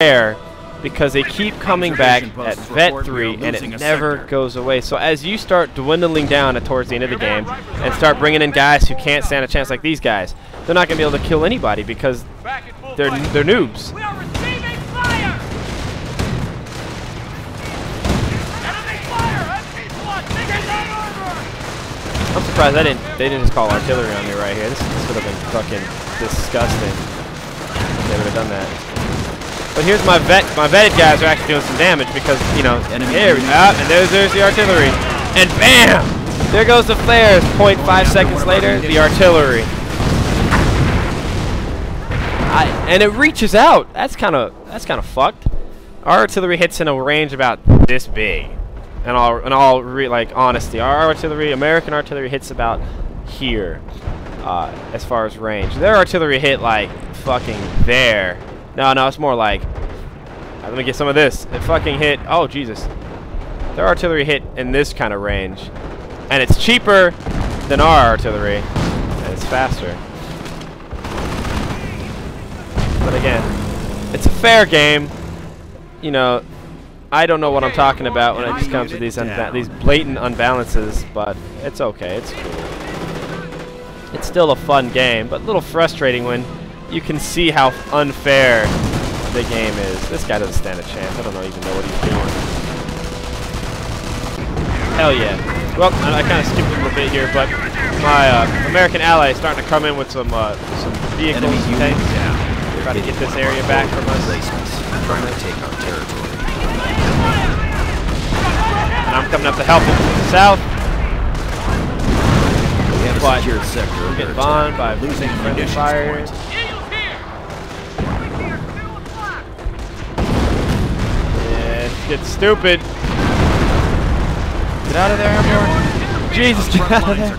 flare because they keep coming back at Vet 3 and it never goes away. So as you start dwindling down towards the end of the game and start bringing in guys who can't stand a chance like these guys, they're not going to be able to kill anybody because they're noobs. I'm surprised they didn't just call artillery on me right here. This would have been fucking disgusting if they would have done that. But here's my vetted guys are actually doing some damage because, you know, here we go. And there's the artillery. And bam! There goes the flares. 0.5 seconds later, the artillery. And it reaches out. That's kind of fucked. Our artillery hits in a range about this big. And like honesty, our artillery, American artillery, hits about here as far as range. Their artillery hit like fucking there. No, it's more like, let me get some of this. It fucking hit, oh Jesus. Their artillery hit in this kind of range. And it's cheaper than our artillery. And it's faster. But again, it's a fair game. You know, I don't know what I'm talking about when it just comes to these blatant unbalances, but it's okay, it's cool. It's still a fun game, but a little frustrating when you can see how unfair the game is. This guy doesn't stand a chance. I don't even know what he's doing. Hell yeah. Well, I kind of skipped a little bit here, but my American ally is starting to come in with some vehicles and tanks. Try to get this area back from us. Trying to take our territory. And I'm coming up to help him from the south. We have a secured sector. We get bombed by losing friendly fire. Get stupid. Get out of there, everyone. Jesus, get out of there.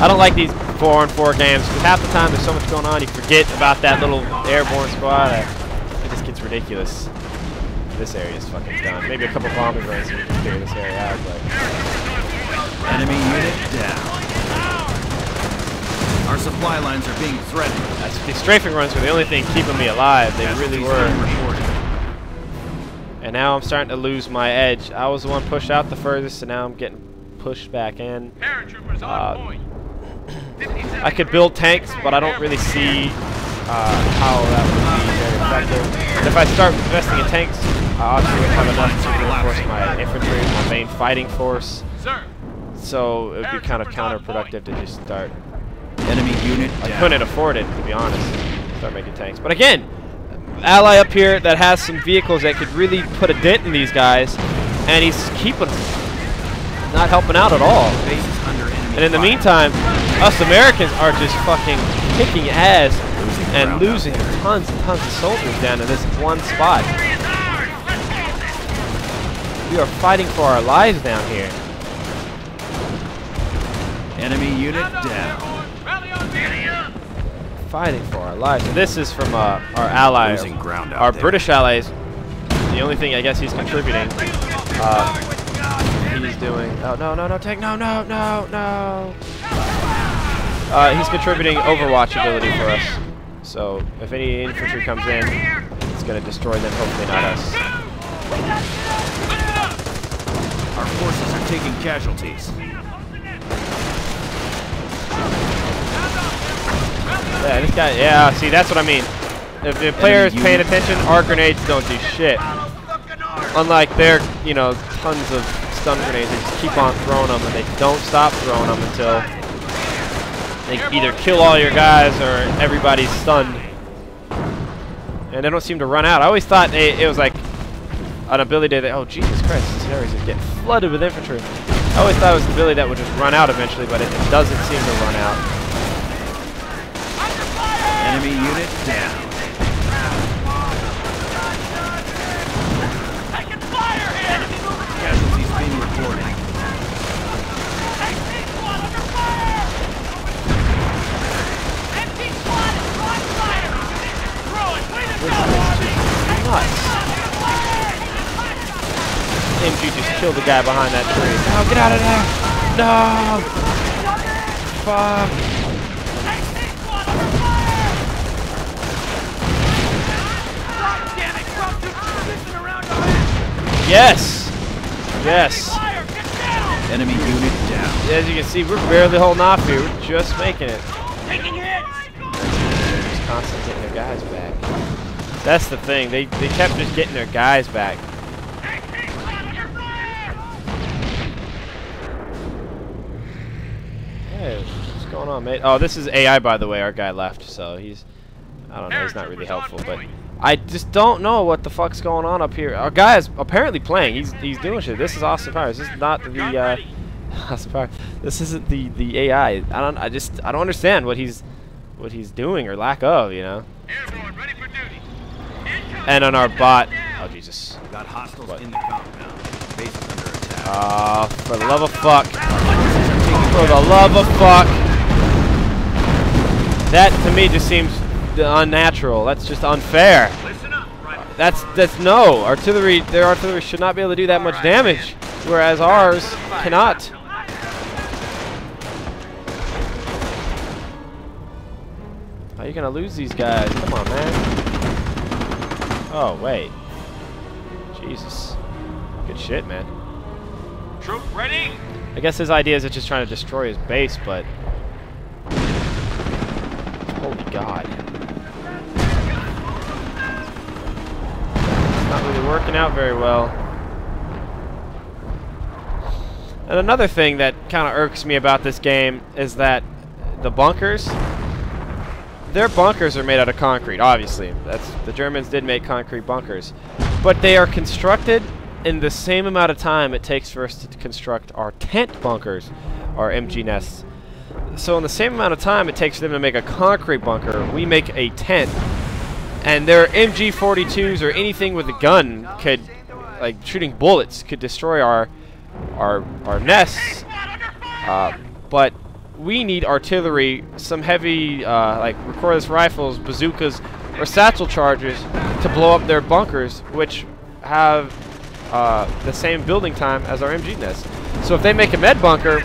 I don't like these 4-on-4 games because half the time there's so much going on you forget about that little airborne squad. It just gets ridiculous. This area is fucking done. Maybe a couple bombing runs so we can clear this area out, but enemy unit down. Our supply lines are being threatened. These strafing runs were the only thing keeping me alive. They really were. And now I'm starting to lose my edge. I was the one pushed out the furthest, and now I'm getting pushed back in. I could build tanks, but I don't really see how that would be very effective. And if I start investing in tanks, I also would have enough to reinforce my infantry, my main fighting force. So it would be kind of counterproductive to just start. Enemy unit I couldn't afford it, to be honest. Start making tanks. But again, ally up here that has some vehicles that could really put a dent in these guys, and he's keeping not helping out at all. And in the meantime, us Americans are just fucking kicking ass and losing tons and tons of soldiers down in this one spot. We are fighting for our lives down here. Enemy unit down. Fighting for our lives. And this is from our ally, our British allies. The only thing I guess he's contributing, he's doing. Oh no, tank! No! He's contributing Overwatch ability for us. So if any infantry comes in, it's gonna destroy them. Hopefully not us. Our forces are taking casualties. Yeah, this guy, yeah, see, that's what I mean. If the player is paying attention, our grenades don't do shit. Unlike their, you know, tons of stun grenades, they just keep on throwing them, and they don't stop throwing them until they either kill all your guys or everybody's stunned. And they don't seem to run out. I always thought it was like an ability that, oh, Jesus Christ, this area is just getting flooded with infantry. I always thought it was an ability that would just run out eventually, but it doesn't seem to run out. Enemy unit down. Taking fire here! Casualties being reported. MP squad under fire! MP squad is on fire! Throw it! Way to go, Army! Nuts. MG just killed the guy behind that tree. No, get out of there! No! Fuck. Yes! Yes! Enemy unit down. As you can see, we're barely holding off here. We're just making it. Taking hits. Just constantly getting their guys back. That's the thing. They kept just getting their guys back. Hey, what's going on, mate? Oh, this is AI, by the way. Our guy left, so he's... I don't know. He's not really helpful, but... I just don't know what the fuck's going on up here. Our guy is apparently playing. He's doing shit. This is Austin Powers. This is not the Austin Powers. This isn't the AI. I don't understand what he's doing or lack of, you know. And on our bot. Oh Jesus. Got hostiles in the compound. Base is under attack. For the love of fuck. For the love of fuck. That to me just seems unnatural. That's just unfair. That's no artillery. Their artillery should not be able to do that much damage, whereas ours cannot. How are you gonna lose these guys? Come on, man. Oh wait. Jesus. Good shit, man. Troop ready. I guess his idea is just trying to destroy his base, but holy God. Not really working out very well. And another thing that kind of irks me about this game is that the bunkers, their bunkers are made out of concrete, obviously. The Germans did make concrete bunkers. But they are constructed in the same amount of time it takes for us to construct our tent bunkers, our MG nests. So in the same amount of time it takes for them to make a concrete bunker, we make a tent. And their MG42s or anything with a gun could, like shooting bullets, could destroy our nests. But we need artillery, some heavy like recoilless rifles, bazookas, or satchel charges to blow up their bunkers, which have the same building time as our MG nests. So if they make a med bunker,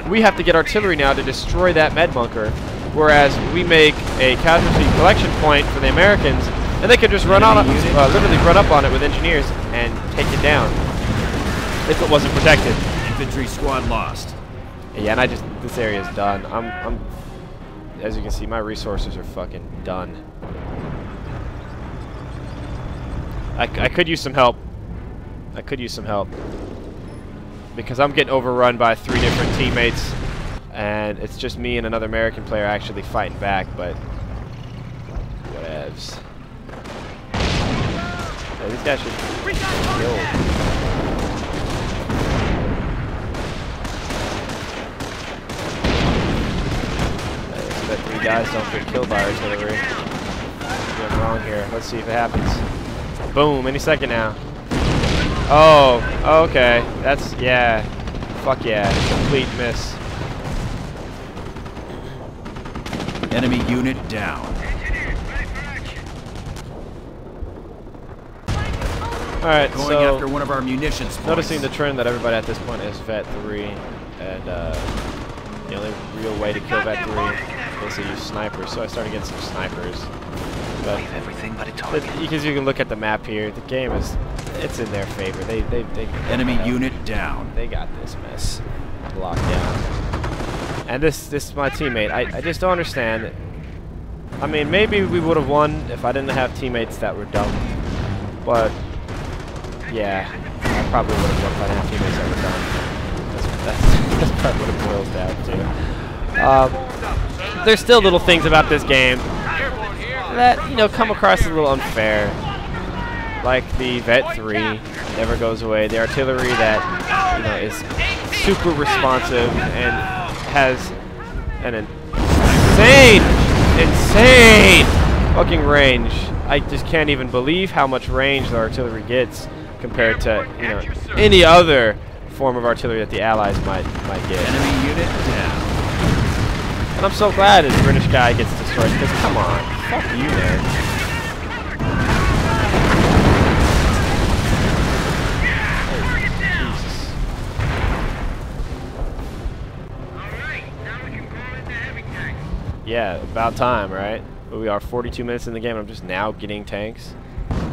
we have to get artillery now to destroy that med bunker. Whereas we make a casualty collection point for the Americans, and they could just run on it, literally run up on it with engineers and take it down if it wasn't protected. Infantry squad lost. Yeah, and this area is done. I'm, as you can see, my resources are fucking done. I could use some help. I could use some help because I'm getting overrun by 3 different teammates. And it's just me and another American player actually fighting back, but whatevs. Yeah, these guys should be killed. I bet 3 guys don't get killed by artillery. I'm wrong here. Let's see if it happens. Boom, any second now. Oh, okay. That's, yeah. Fuck yeah. Complete miss. Enemy unit down. Alright, Going so after one of our munitions points. Noticing the trend that everybody at this point is Vet 3, and the only real way to kill Vet 3 is to use snipers, so I started getting some snipers. But because you can look at the map here, the game it's in their favor. They enemy unit down. They got this mess locked down. And this is my teammate. I just don't understand. I mean, maybe we would have won if I didn't have teammates that were dumb. But yeah, I probably would have won if I didn't have teammates that were dumb. That's probably what it boils down to. There's still little things about this game that, you know, come across as a little unfair. Like the Vet 3 never goes away. The artillery that, you know, is super responsive and has an insane fucking range. I just can't even believe how much range the artillery gets compared to, you know, any other form of artillery that the Allies might get. Enemy unit down. And I'm so glad this British guy gets destroyed, because come on, fuck you, man. Yeah, about time, right? But we are 42 minutes in the game. I'm just now getting tanks.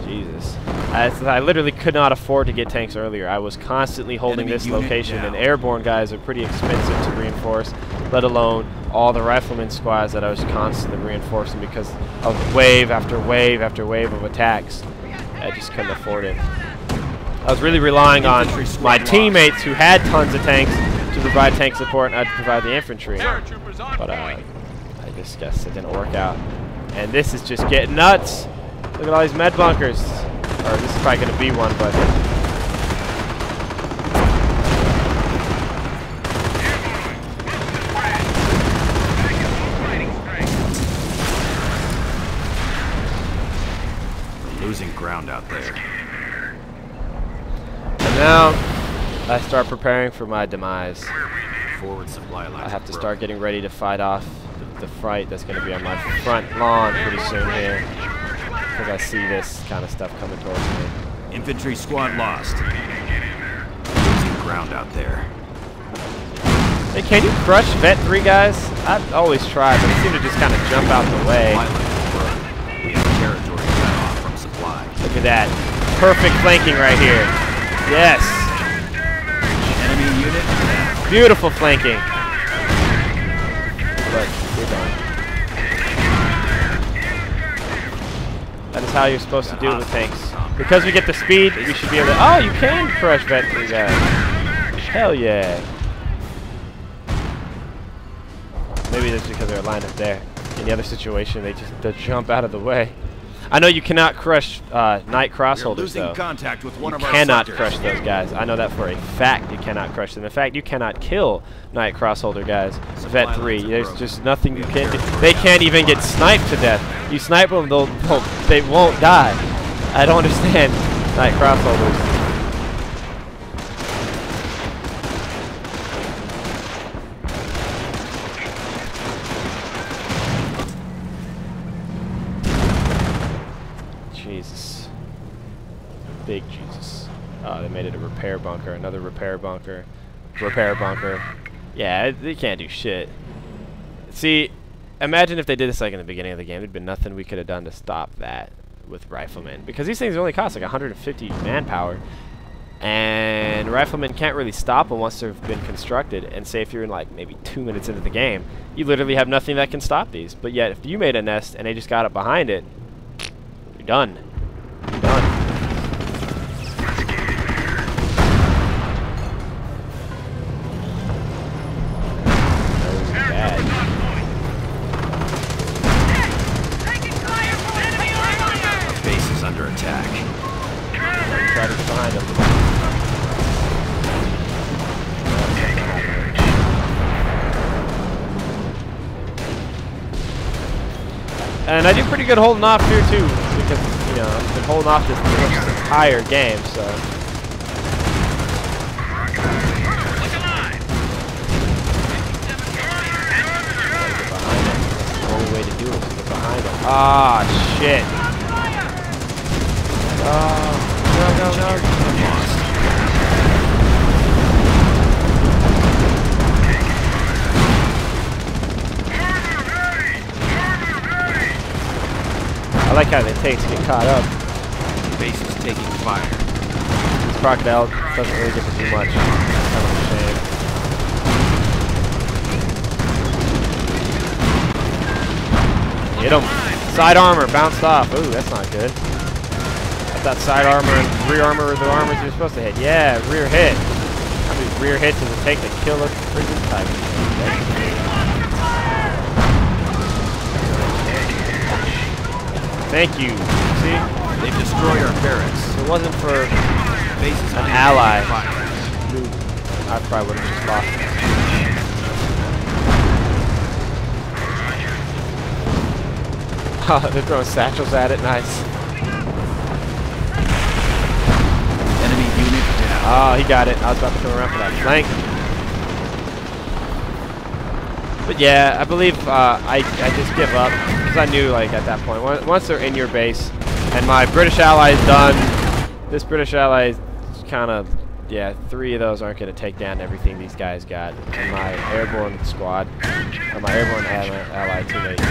Jesus. I literally could not afford to get tanks earlier. I was constantly holding this location, and airborne guys are pretty expensive to reinforce, let alone all the rifleman squads that I was constantly reinforcing because of wave after wave after wave of attacks. I just couldn't afford it. I was really relying on my teammates who had tons of tanks to provide tank support, and I'd provide the infantry. But I just guess it didn't work out. And this is just getting nuts. Look at all these med bunkers. Or this is probably going to be one, but... Losing ground out there. And now, I start preparing for my demise. Forward supply line. I have to start getting ready to fight off the fight that's going to be on my front lawn pretty soon here. Because I see this kind of stuff coming towards me. Infantry squad lost. Losing ground out there. Hey, can you crush Vet 3 guys? I've always tried, but they seem to just kind of jump out the way. We have territory cut off from supply. Look at that. Perfect flanking right here. Yes. Enemy unit down. Beautiful flanking. But you're done. That is how you're supposed to do it with tanks. Because we get the speed, we should be able to... Oh, you can crush Vet 3 guys. Hell yeah. Maybe that's because they're lined up there. In the other situation, they jump out of the way. I know you cannot crush night crossholders, though. Contact with one You of our cannot sectors. crush those guys. I know that for a fact. You cannot crush them. In fact, you cannot kill night crossholder guys. Vet 3. There's just nothing you can do. They can't even get sniped to death. You snipe them, they won't die. I don't understand night crossholders. Jesus. Big Jesus. Oh, they made it a repair bunker. Another repair bunker. Repair bunker. Yeah, they can't do shit. See, imagine if they did this like in the beginning of the game. There'd been nothing we could have done to stop that with riflemen. Because these things only cost like 150 manpower. And riflemen can't really stop them once they've been constructed. And say if you're in like maybe 2 minutes into the game, you literally have nothing that can stop these. But yet, if you made a nest and they just got up behind it, you're done. You're done. Under attack. Try to get behind him. And I do pretty good holding off here too, because you know I've been holding off this entire game, so. Get behind him. That's the only way to do it is to get behind him. Ah, shit. Oh, no. I like how the tanks get caught up. Base is taking fire. This crocodile doesn't really get to do much. It's kind of a shame. Get him. Side armor bounced off. Ooh, that's not good. That side armor and rear armor are the armors you're supposed to hit. Yeah, rear hit. How many rear hits does it take to kill a freaking tiger? Thank you. See? They've destroyed our barracks. If it wasn't for Bases an ally, I probably would have just lost it. Oh, they're throwing satchels at it. Nice. Oh, he got it. I was about to come around for that flank. But yeah, I believe I just give up because I knew like at that point once they're in your base and my British ally is done. This British ally is kind of 3 of those aren't going to take down everything these guys got. And my airborne squad, or my airborne ally teammate, is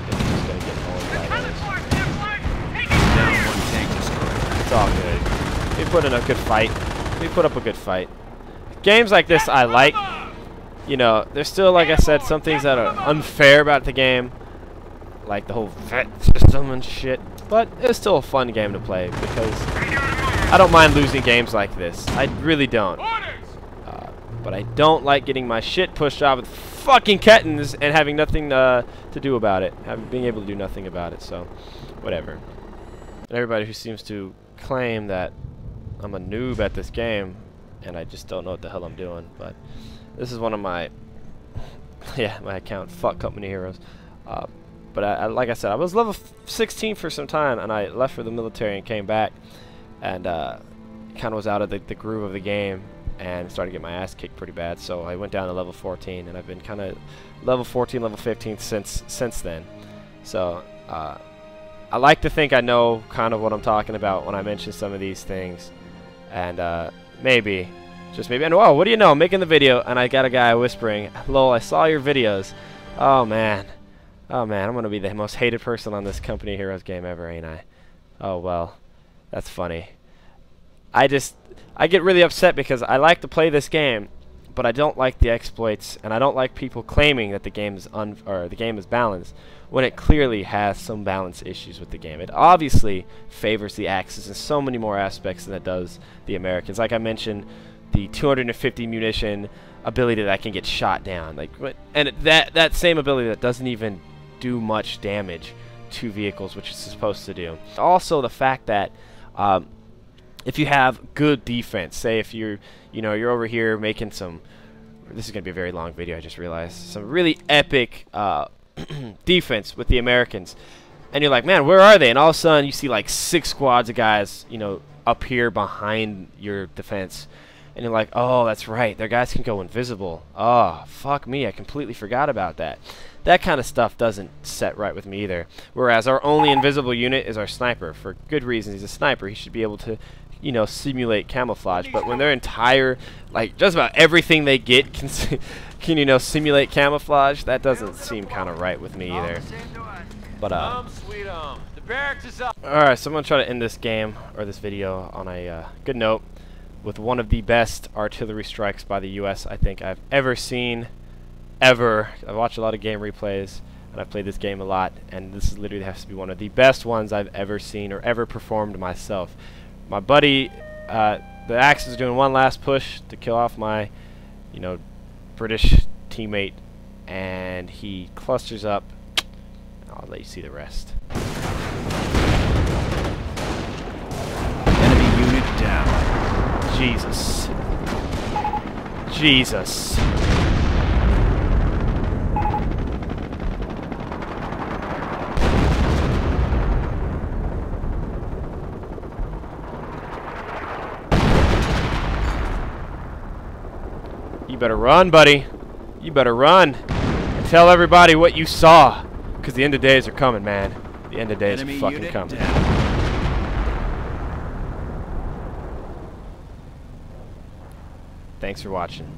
just going to get owned by those. put in a good fight. We put up a good fight. Games like this I like. You know, there's still, like I said, some things that are unfair about the game, like the whole vet system and shit. But it's still a fun game to play because I don't mind losing games like this. I really don't. But I don't like getting my shit pushed out with fucking kettins and having nothing to do about it. Being able to do nothing about it. So, whatever. And everybody who seems to claim that I'm a noob at this game and I just don't know what the hell I'm doing. But this is one of my, yeah, my account, fuck Company Heroes. But I, like I said, I was level 16 for some time, and I left for the military and came back, and kind of was out of the groove of the game, and started to get my ass kicked pretty bad. So I went down to level 14, and I've been kind of level 14, level 15 since then. So I like to think I know kind of what I'm talking about when I mention some of these things, and maybe. Just maybe. And oh, what do you know? I'm making the video, and I got a guy whispering, "Lol, I saw your videos." Oh man, I'm gonna be the most hated person on this Company Heroes game ever, ain't I? Oh well, that's funny. I get really upset because I like to play this game, but I don't like the exploits, and I don't like people claiming that the game is balanced when it clearly has some balance issues with the game. It obviously favors the Axis in so many more aspects than it does the Americans. Like I mentioned, the 250 munition ability that can get shot down, and that same ability that doesn't even do much damage to vehicles, which it's supposed to do. Also, the fact that if you have good defense, say if you're over here making some, this is gonna be a very long video, I just realized, some really epic defense with the Americans, and you're like, man, where are they? And all of a sudden you see like 6 squads of guys, up here behind your defense. And you're like, oh, that's right, their guys can go invisible. Oh, fuck me, I completely forgot about that. That kind of stuff doesn't set right with me either. Whereas our only invisible unit is our sniper. For good reasons, he's a sniper. He should be able to, simulate camouflage. But when their entire, just about everything they get can simulate camouflage, that doesn't seem kind of right with me either. But, alright, so I'm going to try to end this game, or this video, on a good note, with one of the best artillery strikes by the U.S. I think I've ever seen, ever. I've watched a lot of game replays, and I've played this game a lot, and this literally has to be one of the best ones I've ever seen or ever performed myself. My buddy, the Axe, is doing one last push to kill off my, British teammate, and he clusters up. I'll let you see the rest. Enemy unit down. Jesus. Jesus. You better run, buddy. You better run. And tell everybody what you saw. Because the end of days are coming, man. The end of days are fucking coming. Thanks for watching.